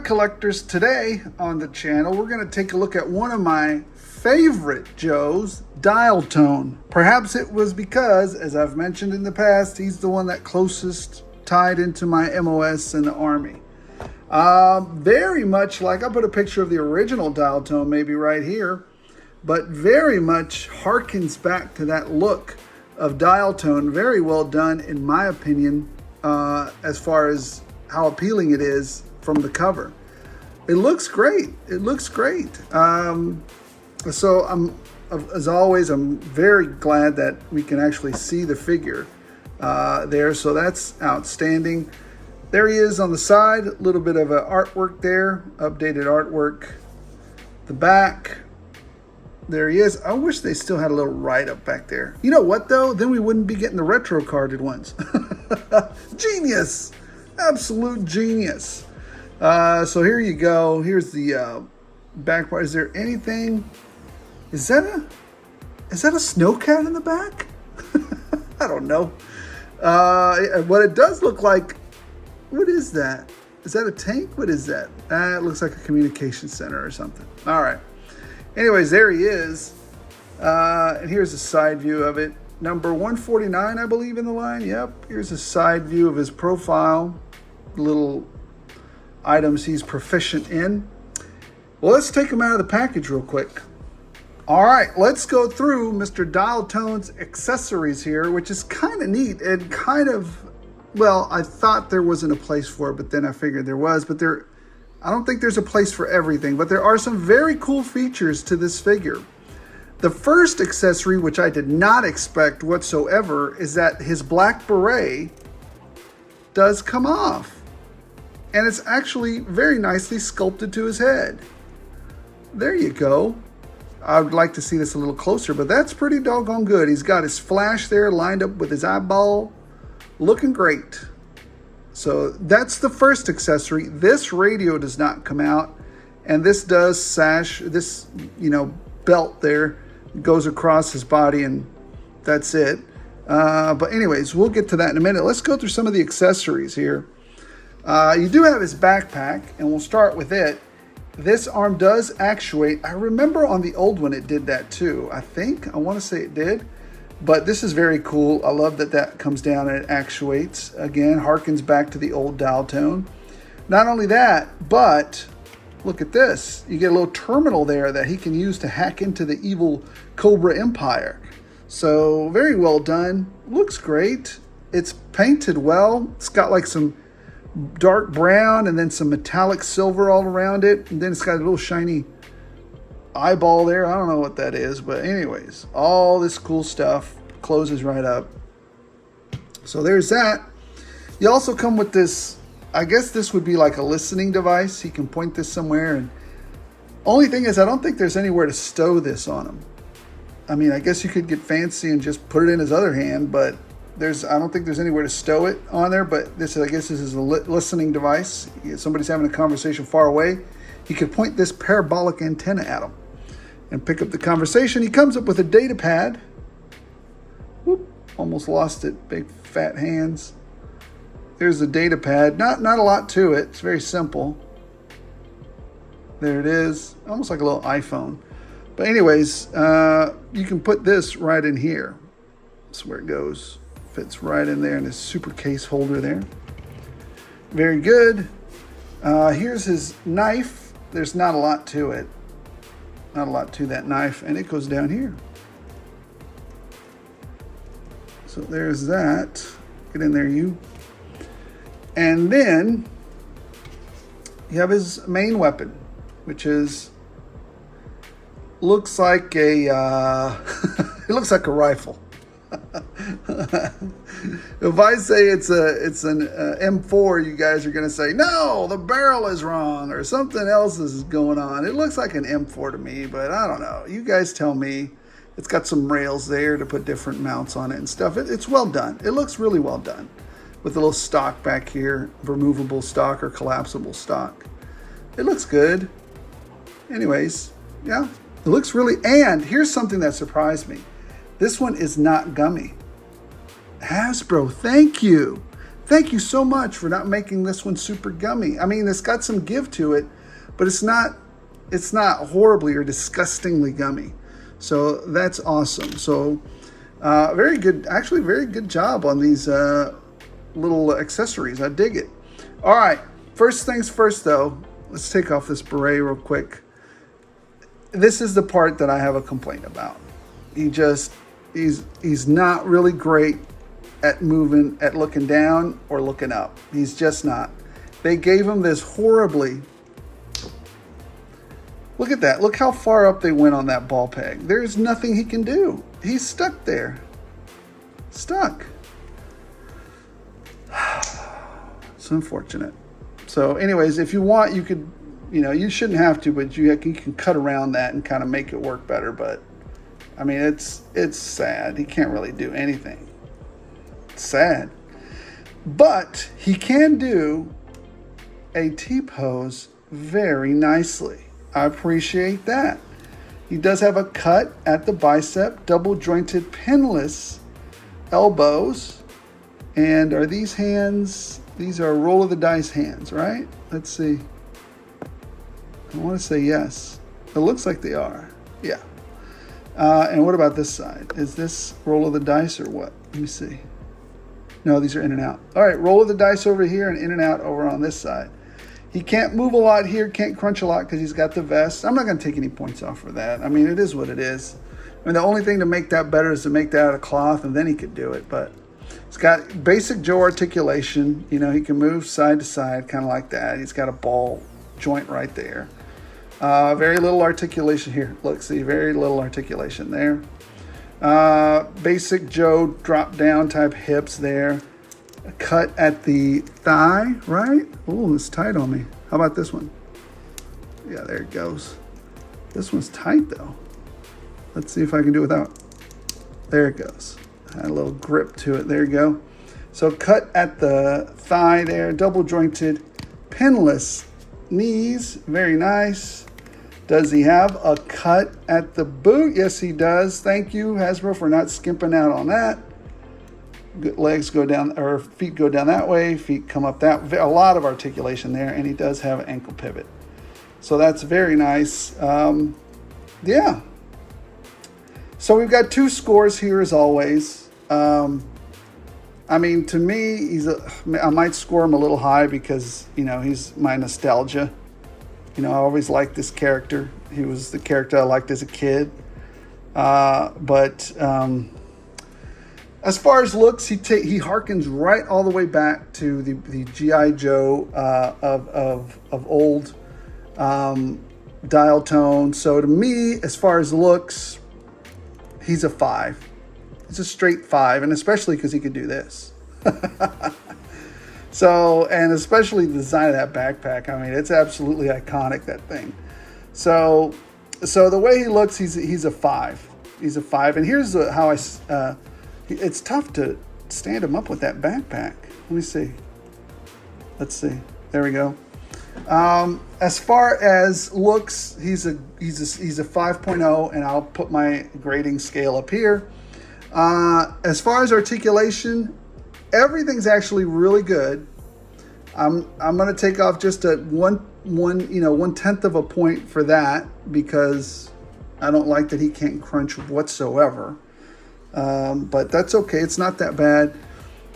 right, collectors, today on the channel, we're going to take a look at one of my favorite Joes, dial tone. Perhaps it was because, as I've mentioned in the past, he's the one that closest tied into my MOS in the Army. Very much like, I'll put a picture of the original dial tone maybe right here, but very much harkens back to that look of dial tone. Very well done, in my opinion, as far as how appealing it is from the cover. It looks great. It looks great. So as always, I'm very glad that we can actually see the figure there. So that's outstanding. There he is on the side, a little bit of artwork there, updated artwork. The back, there he is. I wish they still had a little write-up back there. You know what, though? Then we wouldn't be getting the retro carded ones. Genius. Absolute genius. So here you go. Here's the back part. Is there anything? Is that a snowcat in the back? I don't know. What it does look like. What is that? Is that a tank? What is that? It looks like a communication center or something. All right. Anyways, there he is. And here's a side view of it. Number 149, I believe, in the line. Yep. Here's a side view of his profile. Little items he's proficient in. Well, let's take him out of the package real quick. All right, let's go through Mr. Dial Tone's accessories here, which is kind of neat and kind of, well, I thought there wasn't a place for it, but then I figured there was. But I don't think there's a place for everything, but there are some very cool features to this figure. The first accessory, which I did not expect whatsoever, is that his black beret does come off. And it's actually very nicely sculpted to his head. There you go. I would like to see this a little closer, but that's pretty doggone good. He's got his flash there lined up with his eyeball. Looking great. So that's the first accessory. This radio does not come out. And this does sash, this, belt there goes across his body, and that's it. But anyways, we'll get to that in a minute. Let's go through some of the accessories here. You do have his backpack, and we'll start with it. This arm does actuate. I remember on the old one it did that too. I want to say it did. But this is very cool. I love that that comes down and it actuates. Again, harkens back to the old dial tone. Not only that, but look at this. You get a little terminal there that he can use to hack into the evil Cobra Empire. So very well done. Looks great. It's painted well. It's got like some dark brown and then some metallic silver all around it. And then it's got a little shiny eyeball there. I don't know what that is, but anyways, all this cool stuff closes right up. So there's that. You also come with this, I guess this would be like a listening device. You can point this somewhere, and only thing is I don't think there's anywhere to stow this on him. I mean, I guess you could get fancy and just put it in his other hand, but I don't think there's anywhere to stow it on there. But I guess this is a listening device. If somebody's having a conversation far away, he could point this parabolic antenna at him and pick up the conversation. He comes up with a data pad. Whoop, almost lost it. Big fat hands. There's the data pad. Not a lot to it. It's very simple. There it is. Almost like a little iPhone. But anyways, you can put this right in here. That's where it goes. Fits right in there in his super case holder there. Very good. Here's his knife. There's not a lot to it. Not a lot to that knife. And it goes down here. So there's that. Get in there, you. And then you have his main weapon, which looks like a it looks like a rifle. If I say it's an M4, you guys are going to say, no, the barrel is wrong or something else is going on. It looks like an M4 to me, but I don't know. You guys tell me. It's got some rails there to put different mounts on it and stuff. It's well done. It looks really well done with a little stock back here, removable stock or collapsible stock. It looks good. Anyways, yeah, it looks really, and here's something that surprised me. This one is not gummy. Hasbro, thank you. Thank you so much for not making this one super gummy. I mean, it's got some give to it, but it's not horribly or disgustingly gummy. So that's awesome. So very good, actually very good job on these little accessories. I dig it. All right, first things first though, let's take off this beret real quick. This is the part that I have a complaint about. He's not really great at moving, at looking down or looking up. He's just not. They gave him this horribly. Look at that. Look how far up they went on that ball peg. There's nothing he can do. He's stuck there. Stuck. It's unfortunate. So anyways, if you want, you could, you shouldn't have to, but you can cut around that and kind of make it work better. But I mean, it's sad. He can't really do anything. It's sad. But he can do a T-pose very nicely. I appreciate that. He does have a cut at the bicep, double jointed pinless elbows. And are these hands, these are roll of the dice hands, right? Let's see. I want to say yes. It looks like they are. Yeah. And what about this side? Is this roll of the dice or what? Let me see. No, these are in and out. All right, roll of the dice over here and in and out over on this side. He can't move a lot here, can't crunch a lot because he's got the vest. I'm not going to take any points off for that. I mean, it is what it is. I mean, the only thing to make that better is to make that out of cloth, and then he could do it. But he's got basic Joe articulation. He can move side to side, kind of like that. He's got a ball joint right there. Very little articulation here. Look, see, very little articulation there. Basic Joe drop down type hips there. A cut at the thigh, right? Oh, it's tight on me. How about this one? Yeah, there it goes. This one's tight though. Let's see if I can do it without. There it goes. Had a little grip to it. There you go. So cut at the thigh there, double jointed, pinless knees. Very nice. Does he have a cut at the boot? Yes, he does. Thank you, Hasbro, for not skimping out on that. Legs go down, or feet go down that way. Feet come up that way. A lot of articulation there, and he does have an ankle pivot. So that's very nice. Yeah. So we've got 2 scores here as always. I mean, to me, I might score him a little high because, he's my nostalgia. I always liked this character. He was the character I liked as a kid. But as far as looks, he harkens right all the way back to the G.I. Joe of old dial tone. So to me, as far as looks, he's a 5. It's a straight 5, and especially because he could do this. So, and especially the design of that backpack. I mean, it's absolutely iconic, that thing. So the way he looks, he's a 5. He's a 5. And here's how it's tough to stand him up with that backpack. Let me see. Let's see. There we go. As far as looks, he's a 5.0, and I'll put my grading scale up here. As far as articulation, everything's actually really good. I'm going to take off just a 1/10 of a point for that because I don't like that he can't crunch whatsoever. But that's okay. It's not that bad.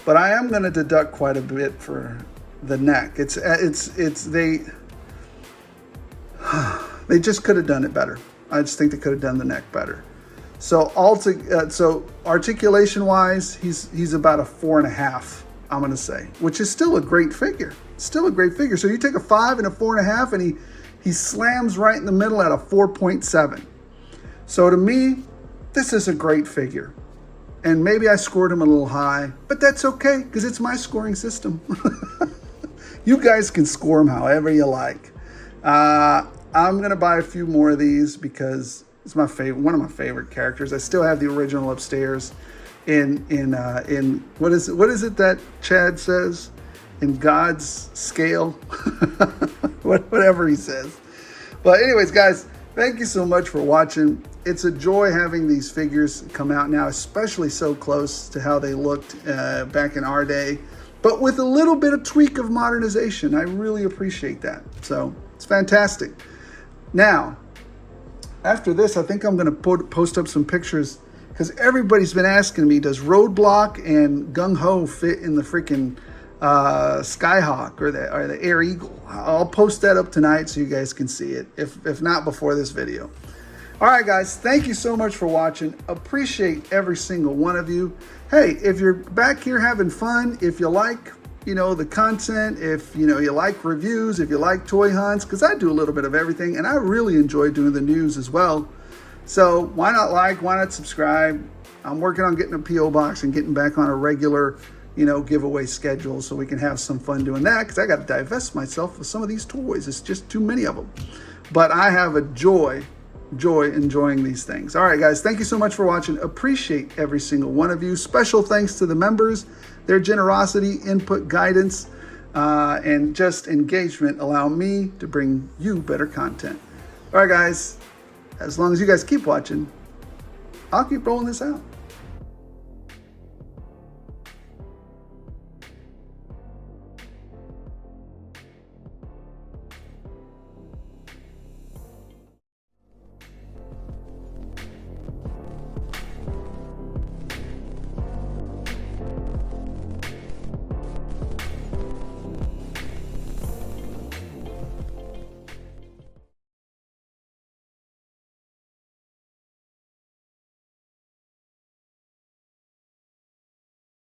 But I am going to deduct quite a bit for the neck. They just could have done it better. I just think they could have done the neck better. So so articulation wise, he's about a 4.5, I'm gonna say, which is still a great figure. Still a great figure. So you take a 5 and a 4.5, and he slams right in the middle at a 4.7. So to me, this is a great figure. And maybe I scored him a little high, but that's okay because it's my scoring system. You guys can score him however you like. I'm gonna buy a few more of these because it's my favorite, one of my favorite characters. I still have the original upstairs in what is it that Chad says? In God's scale? Whatever he says. But anyways, guys, thank you so much for watching. It's a joy having these figures come out now, especially so close to how they looked back in our day. but with a little bit of tweak of modernization. I really appreciate that. So it's fantastic. Now, after this, I think I'm going to post up some pictures because everybody's been asking me, does Roadblock and Gung Ho fit in the freaking Skyhawk or the Air Eagle? I'll post that up tonight so you guys can see it, if not before this video. All right, guys, thank you so much for watching. Appreciate every single one of you. Hey, if you're back here having fun, if you like, the content, if, you like reviews, if you like toy hunts, because I do a little bit of everything, and I really enjoy doing the news as well. So why not why not subscribe? I'm working on getting a P.O. box and getting back on a regular, giveaway schedule so we can have some fun doing that, because I got to divest myself of some of these toys. It's just too many of them. But I have a joy enjoying these things. All right, guys, thank you so much for watching. Appreciate every single one of you. Special thanks to the members. Their generosity, input, guidance, and just engagement allow me to bring you better content. All right, guys, as long as you guys keep watching, I'll keep rolling this out.